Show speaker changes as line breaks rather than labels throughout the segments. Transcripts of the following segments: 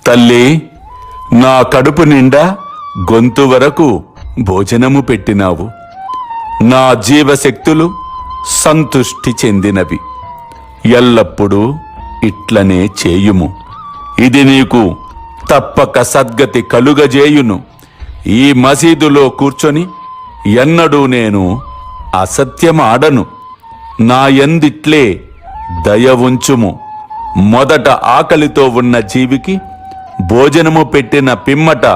తల్లి, నా కడుపు నిండా గొంతు వరకు భోజనము పెట్టినావు. నా జీవశక్తులు సంతుష్టి చెందినవి. ఎల్లప్పుడూ ఇట్లనే చేయుము. ఇది నీకు తప్పక సద్గతి కలుగజేయును. ఈ మసీదులో కూర్చొని ఎన్నడూ నేను అసత్యమాడను. నా యందిట్లే దయ ఉంచుము. మొదట ఆకలితో ఉన్న జీవికి భోజనము పెట్టిన పిమ్మట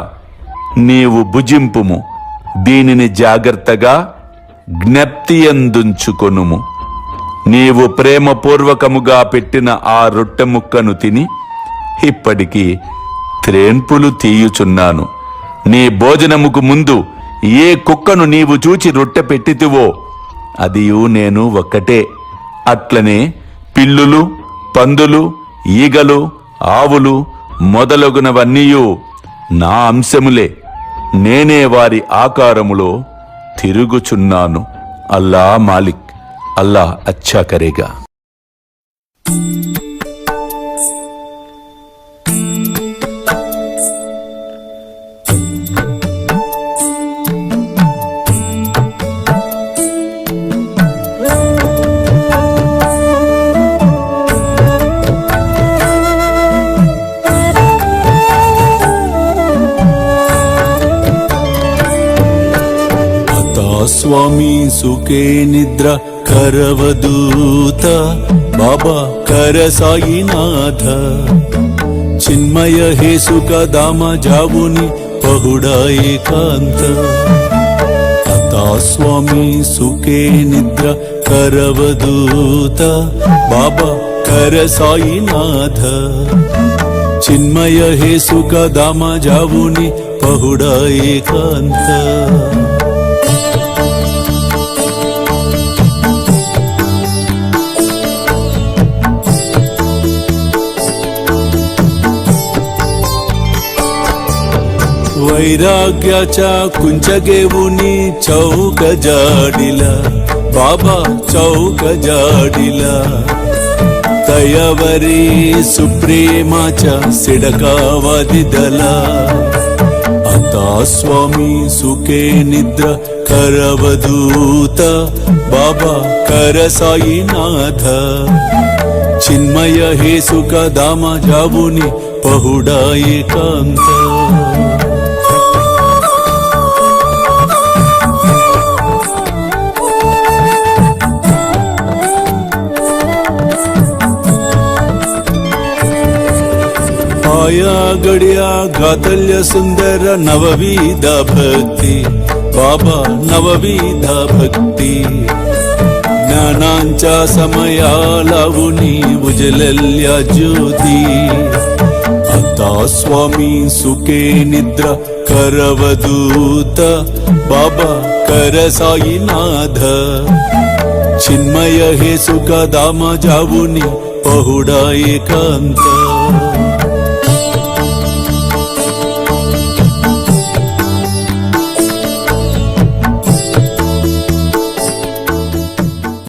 నీవు భుజింపుము. దీనిని జాగ్రత్తగా జ్ఞప్తియందుంచుకొనుము. నీవు ప్రేమపూర్వకముగా పెట్టిన ఆ రొట్టె ముక్కను తిని ఇప్పటికీ త్రేన్పులు తీయుచున్నాను. నీ భోజనముకు ముందు ఏ కుక్కను నీవు చూచి రొట్టె పెట్టితివో అదియు నేను ఒక్కటే. అట్లనే పిల్లులు, పందులు, ఈగలు, ఆవులు మొదలగునవన్నీయు నా అంశములే. నేనే వారి ఆకారములో తిరుగుచున్నాను. అల్లా మాలిక్, అల్లా అచ్చా కరేగా.
స్వామి సుఖే నిద్ర కరవదూత బాబా కర సాయినాథ చిన్మయ హే సుఖ దామ జావుని పహుడా ఏకాంత అతా స్వామి సుఖే నిద్ర కరవదూత బాబా కర సాయినాథ చిన్మయ హే సుఖ దామ జావుని పహుడా ఏకాంత वैराग्याच्या कुंचगेवुनी चौक जाडिला बाबा चौक जाडिला तयावरी सुप्रेमाच्या सिडकावा दिदला आता स्वामी सुखे निद्र करवदूत बाबा कर साईनाथ चिन्मय हे सुख दामा जावुनी पहुडा एकांत आया गड्या गातल्य सुंदर नवविध भक्ती बाबा नवविध भक्ती ज्ञानांच्या समयाला उनी उजलल्या ज्योती आता स्वामी सुखे निद्रा करवदूत बाबा कर साईनाथ चिन्मय हे सुख दामा जावुनी पहुडा एकांत